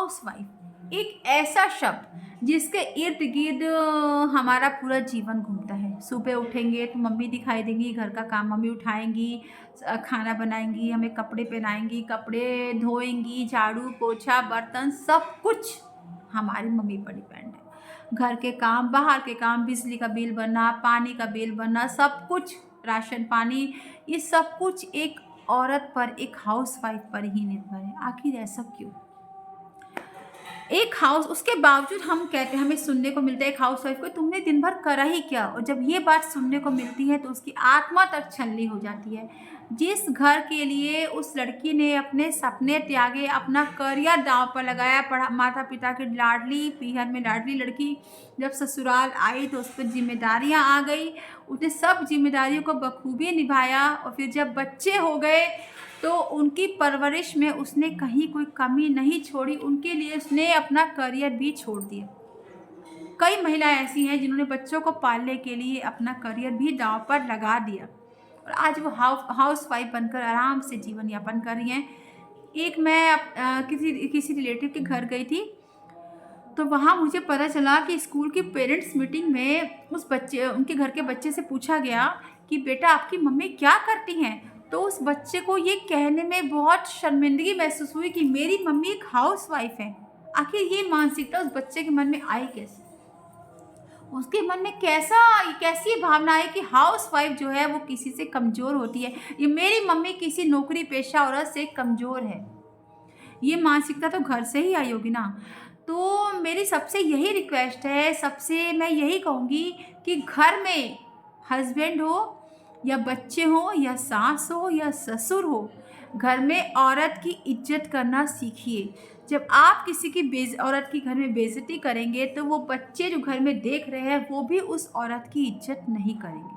Housewife एक ऐसा शब्द जिसके इर्द गिर्द हमारा पूरा जीवन घूमता है। सुबह उठेंगे तो मम्मी दिखाई देंगी, घर का काम मम्मी उठाएंगी, खाना बनाएंगी, हमें कपड़े पहनाएंगी, कपड़े धोएंगी, झाड़ू पोछा बर्तन सब कुछ हमारी मम्मी पर डिपेंड है। घर के काम, बाहर के काम, बिजली का बिल भरना, पानी का बिल भरना, सब कुछ, राशन पानी, ये सब कुछ एक औरत पर, एक हाउसवाइफ पर ही निर्भर है। आखिर ऐसा क्यों? एक हाउस, उसके बावजूद हम कहते हैं, हमें सुनने को मिलता है एक हाउसवाइफ को, तुमने दिन भर करा ही क्या? और जब ये बात सुनने को मिलती है तो उसकी आत्मा तक छलनी हो जाती है। जिस घर के लिए उस लड़की ने अपने सपने त्यागे, अपना करियर दांव पर लगाया, पढ़ा, माता पिता की लाडली, पीहर में लाडली लड़की जब ससुराल आई तो उस पर जिम्मेदारियां आ गई, उसने सब जिम्मेदारियों को बखूबी निभाया। और फिर जब बच्चे हो गए तो उनकी परवरिश में उसने कहीं कोई कमी नहीं छोड़ी, उनके लिए उसने अपना करियर भी छोड़ दिया। कई महिलाएं ऐसी हैं जिन्होंने बच्चों को पालने के लिए अपना करियर भी दांव पर लगा दिया और आज वो हाउस वाइफ बनकर आराम से जीवन यापन कर रही हैं। एक मैं किसी रिलेटिव के घर गई थी तो वहाँ मुझे पता चला कि स्कूल की पेरेंट्स मीटिंग में उनके घर के बच्चे से पूछा गया कि बेटा आपकी मम्मी क्या करती हैं? तो उस बच्चे को ये कहने में बहुत शर्मिंदगी महसूस हुई कि मेरी मम्मी एक हाउस वाइफ है। आखिर ये मानसिकता उस बच्चे के मन में आई कैसे? उसके मन में कैसी भावना है कि हाउस वाइफ जो है वो किसी से कमज़ोर होती है, ये मेरी मम्मी किसी नौकरी पेशा औरत से कमज़ोर है। ये मानसिकता तो घर से ही आई होगी ना। तो मेरी सबसे यही रिक्वेस्ट है, सबसे मैं यही कहूँगी कि घर में हस्बैंड हो या बच्चे हो या सास हो या ससुर हो, घर में औरत की इज्जत करना सीखिए। जब आप किसी की औरत की घर में बेइज्जती करेंगे तो वो बच्चे जो घर में देख रहे हैं वो भी उस औरत की इज्जत नहीं करेंगे।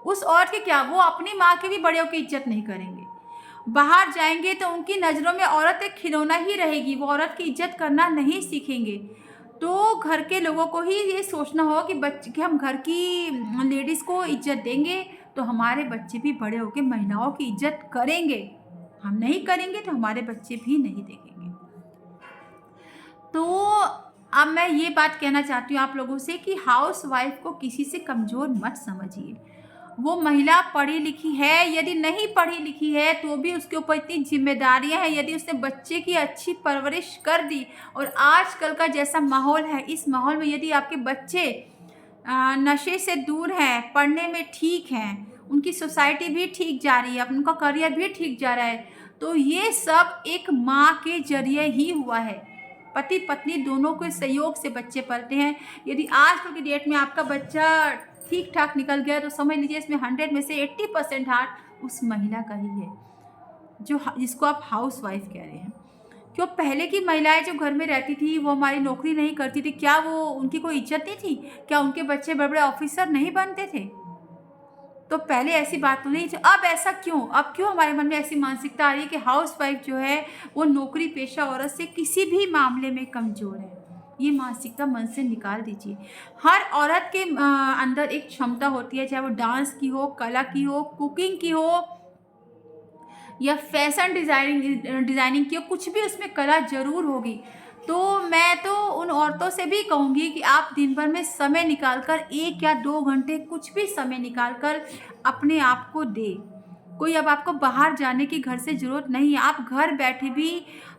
उस औरत की क्या, वो अपनी माँ के भी बड़ों की इज्जत नहीं करेंगे। बाहर जाएंगे तो उनकी नज़रों में औरत एक खिलौना ही रहेगी, वो औरत की इज्जत करना नहीं सीखेंगे। तो घर के लोगों को ही ये सोचना हो कि हम घर की लेडीज़ को इज्जत देंगे तो हमारे बच्चे भी बड़े होकर महिलाओं की इज्जत करेंगे। हम नहीं करेंगे तो हमारे बच्चे भी नहीं देखेंगे। तो अब मैं ये बात कहना चाहती हूँ आप लोगों से कि हाउस वाइफ को किसी से कमज़ोर मत समझिए। वो महिला पढ़ी लिखी है, यदि नहीं पढ़ी लिखी है तो भी उसके ऊपर इतनी जिम्मेदारियां हैं। यदि उसने बच्चे की अच्छी परवरिश कर दी, और आजकल का जैसा माहौल है, इस माहौल में यदि आपके बच्चे नशे से दूर हैं, पढ़ने में ठीक हैं, उनकी सोसाइटी भी ठीक जा रही है, उनका करियर भी ठीक जा रहा है, तो ये सब एक माँ के जरिए ही हुआ है। पति पत्नी दोनों के सहयोग से बच्चे पलते हैं। यदि आजकल की डेट में आपका बच्चा ठीक ठाक निकल गया तो समझ लीजिए इसमें 100 में से 80% हाथ उस महिला का ही है जिसको आप हाउस वाइफ कह रहे हैं। क्यों पहले की महिलाएं जो घर में रहती थी वो हमारी नौकरी नहीं करती थी, क्या वो उनकी कोई इज्जत नहीं थी? क्या उनके बच्चे बड़े बड़े ऑफिसर नहीं बनते थे? तो पहले ऐसी बात तो नहीं थी। अब ऐसा क्यों? अब क्यों हमारे मन में ऐसी मानसिकता आ रही है कि हाउस वाइफ जो है वो नौकरी पेशा औरत से किसी भी मामले में कमज़ोर है? ये मानसिकता मन से निकाल दीजिए। हर औरत के अंदर एक क्षमता होती है, चाहे वो डांस की हो, कला की हो, कुकिंग की हो या फैशन डिज़ाइनिंग की हो, कुछ भी उसमें कला ज़रूर होगी। तो मैं तो उन औरतों से भी कहूँगी कि आप दिन भर में समय निकाल कर 1 या 2 घंटे कुछ भी समय निकाल कर अपने आप को दें। कोई अब आपको बाहर जाने की घर से ज़रूरत नहीं है, आप घर बैठे भी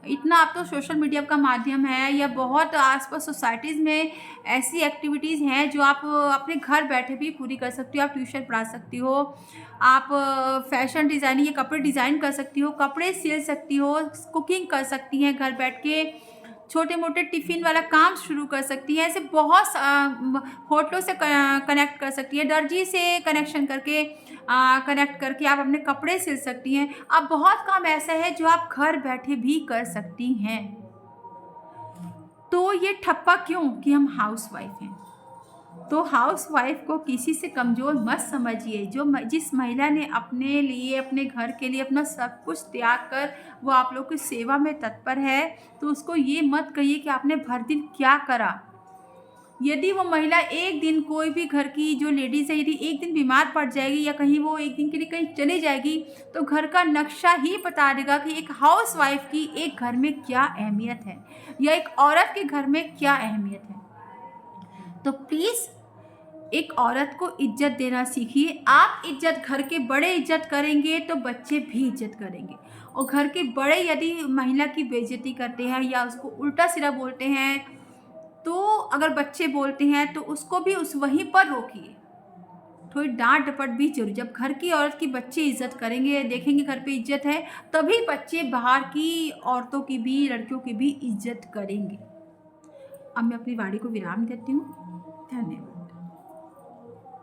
इतना, अब तो सोशल मीडिया का माध्यम है या बहुत आसपास सोसाइटीज़ में ऐसी एक्टिविटीज़ हैं जो आप अपने घर बैठे भी पूरी कर सकती हो। आप ट्यूशन पढ़ा सकती हो, आप फैशन डिज़ाइनिंग या कपड़े डिज़ाइन कर सकती हो, कपड़े सिल सकती हो, कुकिंग कर सकती हैं, घर बैठ के छोटे मोटे टिफ़िन वाला काम शुरू कर सकती हैं। ऐसे बहुत होटलों से कनेक्ट कर सकती हैं, दर्जी से कनेक्ट करके आप अपने कपड़े सिल सकती हैं। अब बहुत काम ऐसा है जो आप घर बैठे भी कर सकती हैं। तो ये ठप्पा क्यों कि हम हाउस वाइफ हैं? तो हाउस वाइफ को किसी से कमज़ोर मत समझिए। जिस महिला ने अपने लिए, अपने घर के लिए अपना सब कुछ त्याग कर वो आप लोग की सेवा में तत्पर है, तो उसको ये मत कहिए कि आपने भर दिन क्या करा। यदि वो महिला एक दिन, कोई भी घर की जो लेडीज़ है, यदि एक दिन बीमार पड़ जाएगी या कहीं वो एक दिन के लिए कहीं चली जाएगी, तो घर का नक्शा ही बता देगा कि एक हाउसवाइफ़ की एक घर में क्या अहमियत है या एक औरत के घर में क्या अहमियत है। तो प्लीज़ एक औरत को इज्जत देना सीखिए। आप इज्जत, घर के बड़े इज्जत करेंगे तो बच्चे भी इज्जत करेंगे, और घर के बड़े यदि महिला की बेइज्जती करते हैं या उसको उल्टा सीधा बोलते हैं, तो अगर बच्चे बोलते हैं तो उसको भी उस वहीं पर रोकिए। थोड़ी डांट डपट भी जरूर, जब घर की औरत की बच्चे इज्जत करेंगे, देखेंगे घर पे इज्जत है, तभी बच्चे बाहर की औरतों की भी, लड़कियों की भी इज्जत करेंगे। अब मैं अपनी वाणी को विराम देती हूँ। धन्यवाद।